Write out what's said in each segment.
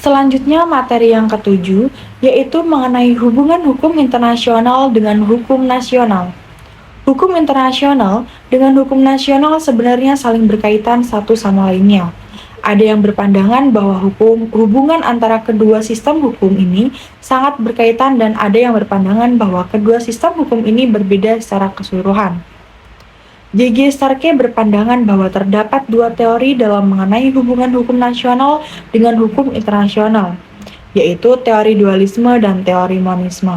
Selanjutnya materi yang ketujuh, yaitu mengenai hubungan hukum internasional dengan hukum nasional. Hukum internasional dengan hukum nasional sebenarnya saling berkaitan satu sama lainnya. Ada yang berpandangan bahwa hubungan antara kedua sistem hukum ini sangat berkaitan dan ada yang berpandangan bahwa kedua sistem hukum ini berbeda secara keseluruhan. J.G. Starke berpandangan bahwa terdapat dua teori dalam mengenai hubungan hukum nasional dengan hukum internasional, yaitu teori dualisme dan teori monisme.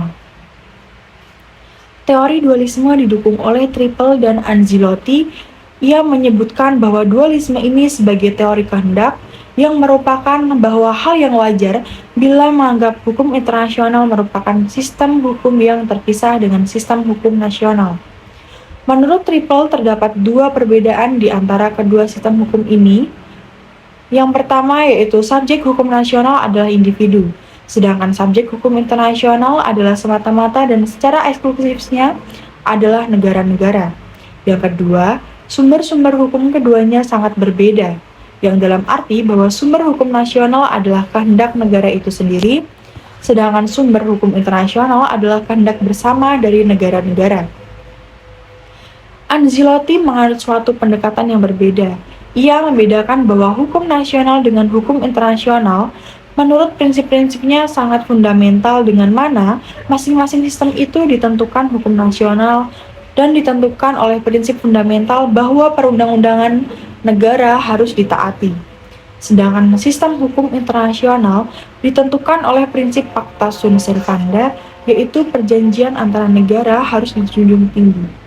Teori dualisme didukung oleh Triple dan Anzilotti. Ia menyebutkan bahwa dualisme ini sebagai teori kehendak yang merupakan bahwa hal yang wajar bila menganggap hukum internasional merupakan sistem hukum yang terpisah dengan sistem hukum nasional. Menurut Triple, terdapat dua perbedaan di antara kedua sistem hukum ini. Yang pertama yaitu subjek hukum nasional adalah individu, sedangkan subjek hukum internasional adalah semata-mata dan secara eksklusifnya adalah negara-negara. Yang kedua, sumber-sumber hukum keduanya sangat berbeda, yang dalam arti bahwa sumber hukum nasional adalah kehendak negara itu sendiri, sedangkan sumber hukum internasional adalah kehendak bersama dari negara-negara. Anzilotti menganut suatu pendekatan yang berbeda. Ia membedakan bahwa hukum nasional dengan hukum internasional menurut prinsip-prinsipnya sangat fundamental, dengan mana masing-masing sistem itu ditentukan hukum nasional dan ditentukan oleh prinsip fundamental bahwa perundang-undangan negara harus ditaati. Sedangkan sistem hukum internasional ditentukan oleh prinsip Pacta Sunt Servanda, yaitu perjanjian antara negara harus dijunjung tinggi.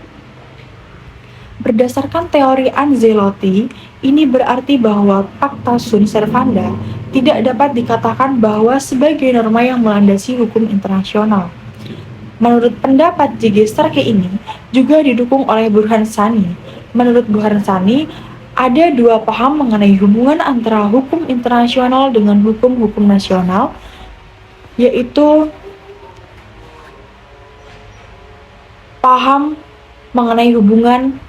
Berdasarkan teori Anzilotti, ini berarti bahwa Pacta Sunt Servanda tidak dapat dikatakan bahwa sebagai norma yang melandasi hukum internasional. Menurut pendapat J.G. Starke ini juga didukung oleh Burhan Sani. Menurut Burhan Sani, ada dua paham mengenai hubungan antara hukum internasional dengan hukum-hukum nasional, yaitu paham mengenai hubungan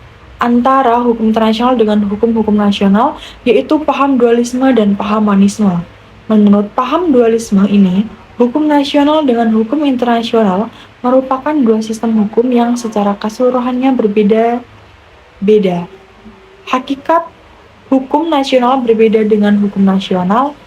antara hukum internasional dengan hukum-hukum nasional, yaitu paham dualisme dan paham monisme. Menurut paham dualisme ini, hukum nasional dengan hukum internasional merupakan dua sistem hukum yang secara keseluruhannya berbeda-beda. Hakikat hukum nasional berbeda dengan hukum nasional.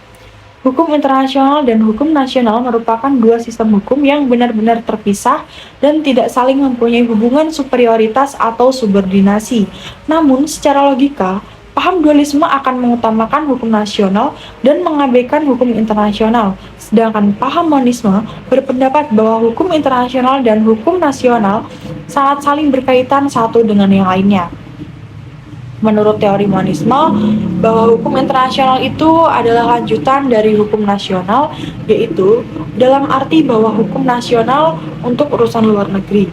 Hukum internasional dan hukum nasional merupakan dua sistem hukum yang benar-benar terpisah dan tidak saling mempunyai hubungan superioritas atau subordinasi. Namun, secara logika, paham dualisme akan mengutamakan hukum nasional dan mengabaikan hukum internasional, sedangkan paham monisme berpendapat bahwa hukum internasional dan hukum nasional sangat saling berkaitan satu dengan yang lainnya. Menurut teori monisme, bahwa hukum internasional itu adalah lanjutan dari hukum nasional, yaitu dalam arti bahwa hukum nasional untuk urusan luar negeri.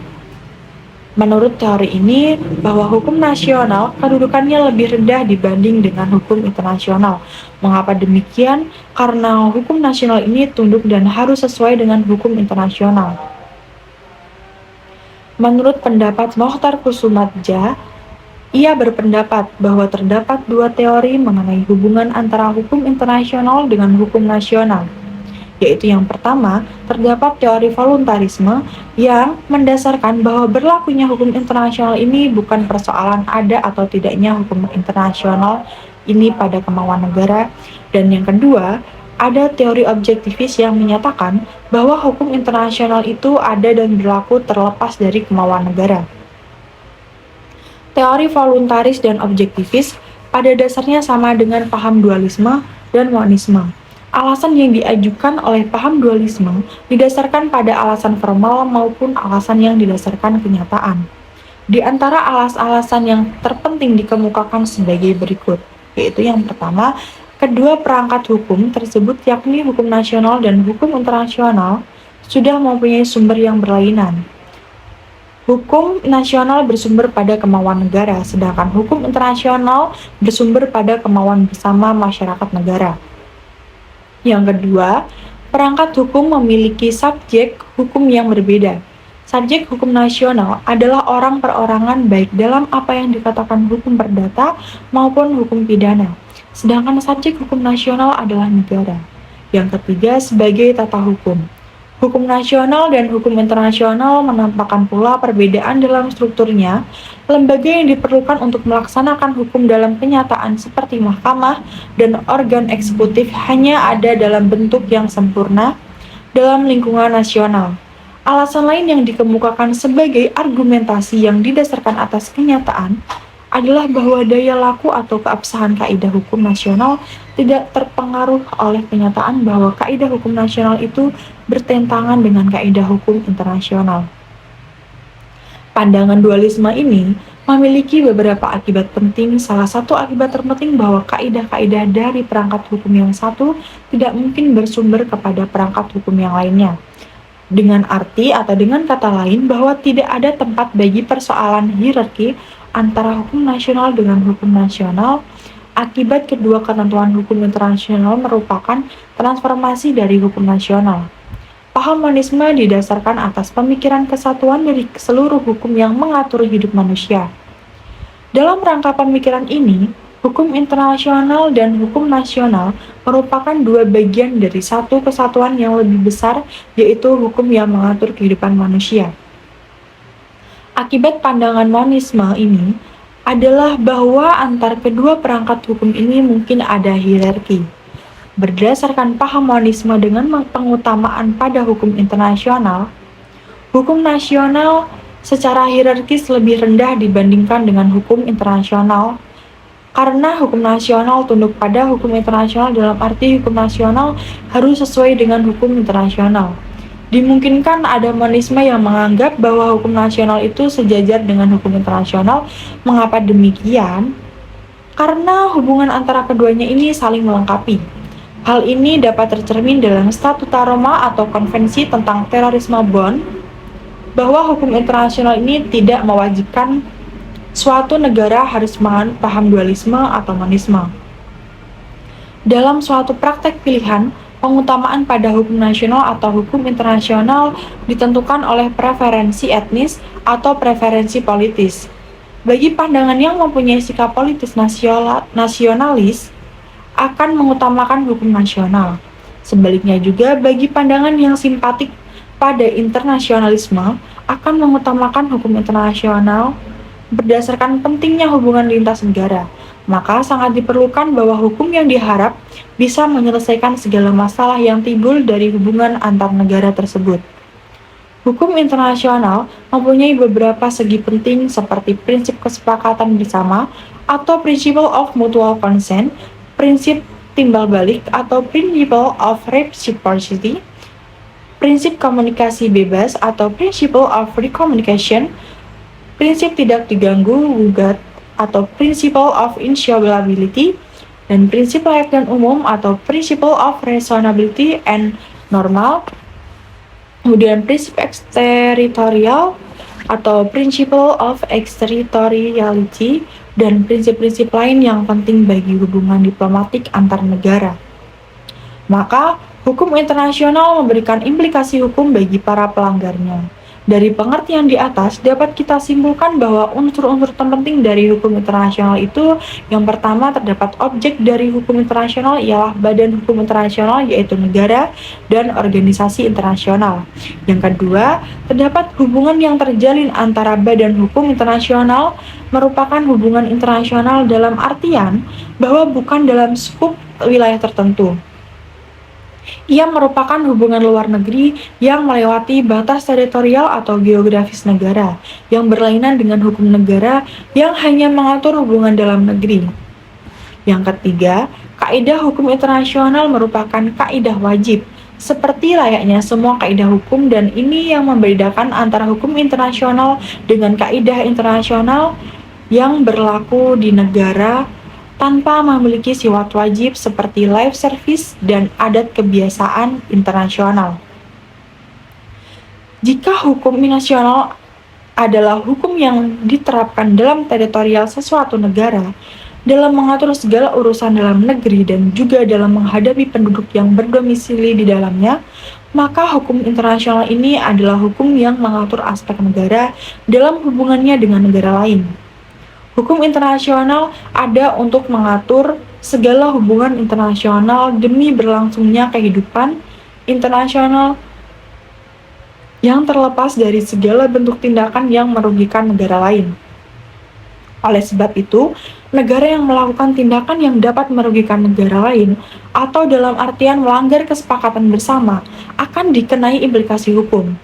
Menurut teori ini, bahwa hukum nasional kedudukannya lebih rendah dibanding dengan hukum internasional. Mengapa demikian? Karena hukum nasional ini tunduk dan harus sesuai dengan hukum internasional. Menurut pendapat Mokhtar Kusumadja, ia berpendapat bahwa terdapat dua teori mengenai hubungan antara hukum internasional dengan hukum nasional, yaitu yang pertama, terdapat teori voluntarisme yang mendasarkan bahwa berlakunya hukum internasional ini bukan persoalan ada atau tidaknya hukum internasional ini pada kemauan negara, dan yang kedua, ada teori objektivis yang menyatakan bahwa hukum internasional itu ada dan berlaku terlepas dari kemauan negara. Teori voluntaris dan objektivis pada dasarnya sama dengan paham dualisme dan monisme. Alasan yang diajukan oleh paham dualisme didasarkan pada alasan formal maupun alasan yang didasarkan kenyataan. Di antara alasan yang terpenting dikemukakan sebagai berikut, yaitu yang pertama, kedua perangkat hukum tersebut yakni hukum nasional dan hukum internasional sudah mempunyai sumber yang berlainan. Hukum nasional bersumber pada kemauan negara, sedangkan hukum internasional bersumber pada kemauan bersama masyarakat negara. Yang kedua, perangkat hukum memiliki subjek hukum yang berbeda. Subjek hukum nasional adalah orang perorangan baik dalam apa yang dikatakan hukum perdata maupun hukum pidana, sedangkan subjek hukum nasional adalah negara. Yang ketiga, sebagai tata hukum. Hukum nasional dan hukum internasional menampakkan pula perbedaan dalam strukturnya. Lembaga yang diperlukan untuk melaksanakan hukum dalam kenyataan seperti mahkamah dan organ eksekutif hanya ada dalam bentuk yang sempurna dalam lingkungan nasional. Alasan lain yang dikemukakan sebagai argumentasi yang didasarkan atas kenyataan adalah bahwa daya laku atau keabsahan kaidah hukum nasional tidak terpengaruh oleh kenyataan bahwa kaidah hukum nasional itu bertentangan dengan kaidah hukum internasional. Pandangan dualisme ini memiliki beberapa akibat penting. Salah satu akibat terpenting bahwa kaidah-kaidah dari perangkat hukum yang satu tidak mungkin bersumber kepada perangkat hukum yang lainnya. Dengan arti atau dengan kata lain bahwa tidak ada tempat bagi persoalan hierarki antara hukum nasional dengan hukum nasional. Akibat kedua ketentuan hukum internasional merupakan transformasi dari hukum nasional. Paham monisme didasarkan atas pemikiran kesatuan dari seluruh hukum yang mengatur hidup manusia. Dalam rangka pemikiran ini, hukum internasional dan hukum nasional merupakan dua bagian dari satu kesatuan yang lebih besar, yaitu hukum yang mengatur kehidupan manusia. Akibat pandangan monisme ini adalah bahwa antar kedua perangkat hukum ini mungkin ada hierarki. Berdasarkan paham monisme dengan pengutamaan pada hukum internasional, hukum nasional secara hierarkis lebih rendah dibandingkan dengan hukum internasional. Karena hukum nasional tunduk pada hukum internasional dalam arti hukum nasional harus sesuai dengan hukum internasional. Dimungkinkan ada monisme yang menganggap bahwa hukum nasional itu sejajar dengan hukum internasional. Mengapa demikian? Karena hubungan antara keduanya ini saling melengkapi. Hal ini dapat tercermin dalam Statuta Roma atau Konvensi tentang Terorisme Bonn, bahwa hukum internasional ini tidak mewajibkan suatu negara harus menganut paham dualisme atau monisme. Dalam suatu praktek pilihan, pengutamaan pada hukum nasional atau hukum internasional ditentukan oleh preferensi etnis atau preferensi politis. Bagi pandangan yang mempunyai sikap politis nasionalis, akan mengutamakan hukum nasional. Sebaliknya juga bagi pandangan yang simpatik pada internasionalisme, akan mengutamakan hukum internasional berdasarkan pentingnya hubungan lintas negara. Maka sangat diperlukan bahwa hukum yang diharap bisa menyelesaikan segala masalah yang timbul dari hubungan antar negara tersebut. Hukum internasional mempunyai beberapa segi penting seperti prinsip kesepakatan bersama atau principle of mutual consent, prinsip timbal balik atau principle of reciprocity, prinsip komunikasi bebas atau principle of free communication, prinsip tidak diganggu gugat atau principle of inviolability, dan prinsip layak dan umum atau principle of reasonability and normal. Kemudian prinsip exterritorial atau principle of exterritoriality, dan prinsip-prinsip lain yang penting bagi hubungan diplomatik antar negara. Maka, hukum internasional memberikan implikasi hukum bagi para pelanggarnya. Dari pengertian di atas, dapat kita simpulkan bahwa unsur-unsur terpenting dari hukum internasional itu, yang pertama terdapat objek dari hukum internasional ialah badan hukum internasional, yaitu negara dan organisasi internasional. Yang kedua, terdapat hubungan yang terjalin antara badan hukum internasional merupakan hubungan internasional dalam artian bahwa bukan dalam skup wilayah tertentu. Ia merupakan hubungan luar negeri yang melewati batas teritorial atau geografis negara, yang berlainan dengan hukum negara yang hanya mengatur hubungan dalam negeri. Yang ketiga, kaidah hukum internasional merupakan kaidah wajib, seperti layaknya semua kaidah hukum, dan ini yang membedakan antara hukum internasional dengan kaidah internasional yang berlaku di negara tanpa memiliki sifat wajib seperti life service dan adat kebiasaan internasional. Jika hukum nasional adalah hukum yang diterapkan dalam teritorial sesuatu negara, dalam mengatur segala urusan dalam negeri dan juga dalam menghadapi penduduk yang berdomisili di dalamnya, maka hukum internasional ini adalah hukum yang mengatur aspek negara dalam hubungannya dengan negara lain. Hukum internasional ada untuk mengatur segala hubungan internasional demi berlangsungnya kehidupan internasional yang terlepas dari segala bentuk tindakan yang merugikan negara lain. Oleh sebab itu, negara yang melakukan tindakan yang dapat merugikan negara lain atau dalam artian melanggar kesepakatan bersama akan dikenai implikasi hukum.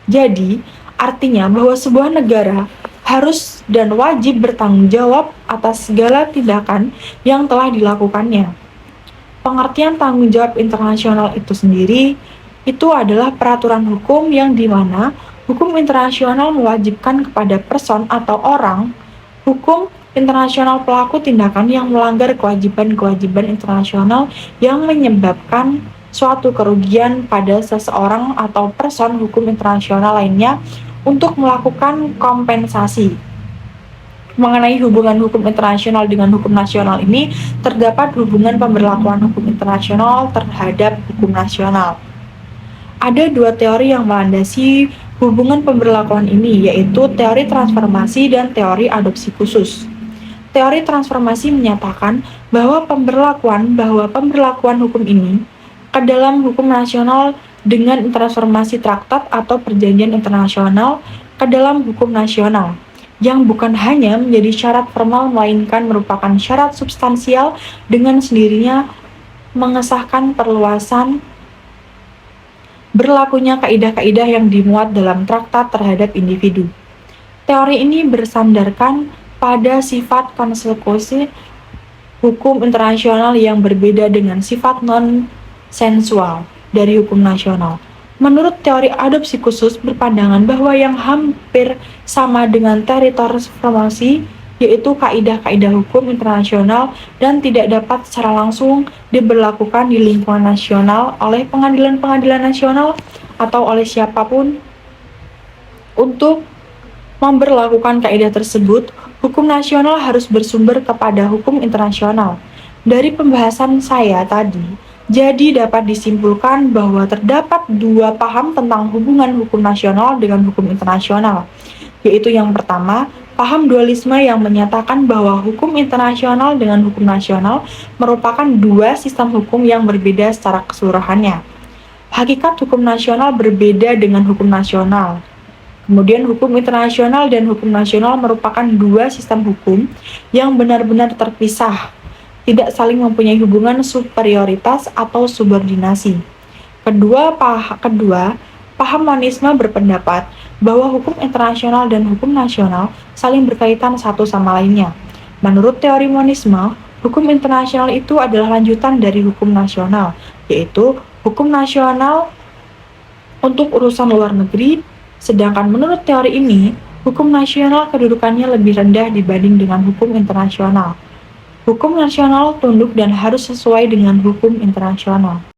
Jadi, artinya bahwa sebuah negara harus dan wajib bertanggung jawab atas segala tindakan yang telah dilakukannya. Pengertian tanggung jawab internasional itu sendiri itu adalah peraturan hukum yang dimana hukum internasional mewajibkan kepada person atau orang hukum internasional pelaku tindakan yang melanggar kewajiban-kewajiban internasional yang menyebabkan suatu kerugian pada seseorang atau person hukum internasional lainnya untuk melakukan kompensasi. Mengenai hubungan hukum internasional dengan hukum nasional ini, terdapat hubungan pemberlakuan hukum internasional terhadap hukum nasional. Ada dua teori yang melandasi hubungan pemberlakuan ini, yaitu teori transformasi dan teori adopsi khusus. Teori transformasi menyatakan bahwa pemberlakuan hukum ini ke dalam hukum nasional dengan transformasi traktat atau perjanjian internasional ke dalam hukum nasional, yang bukan hanya menjadi syarat formal melainkan merupakan syarat substansial dengan sendirinya mengesahkan perluasan berlakunya kaidah-kaidah yang dimuat dalam traktat terhadap individu. Teori ini bersandarkan pada sifat konsekuensi hukum internasional yang berbeda dengan sifat non-sensual dari hukum nasional. Menurut teori adopsi khusus berpandangan bahwa yang hampir sama dengan teori transformasi yaitu kaidah-kaidah hukum internasional dan tidak dapat secara langsung diberlakukan di lingkungan nasional oleh pengadilan-pengadilan nasional atau oleh siapapun. Untuk memberlakukan kaidah tersebut, hukum nasional harus bersumber kepada hukum internasional. Dari pembahasan saya tadi, jadi dapat disimpulkan bahwa terdapat dua paham tentang hubungan hukum nasional dengan hukum internasional, yaitu yang pertama, paham dualisme yang menyatakan bahwa hukum internasional dengan hukum nasional merupakan dua sistem hukum yang berbeda secara keseluruhannya. Hakikat hukum nasional berbeda dengan hukum nasional. Kemudian hukum internasional dan hukum nasional merupakan dua sistem hukum yang benar-benar terpisah, tidak saling mempunyai hubungan superioritas atau subordinasi. Kedua, paham monisme berpendapat bahwa hukum internasional dan hukum nasional saling berkaitan satu sama lainnya. Menurut teori monisme, hukum internasional itu adalah lanjutan dari hukum nasional, yaitu hukum nasional untuk urusan luar negeri, sedangkan menurut teori ini, hukum nasional kedudukannya lebih rendah dibanding dengan hukum internasional. Hukum nasional tunduk dan harus sesuai dengan hukum internasional.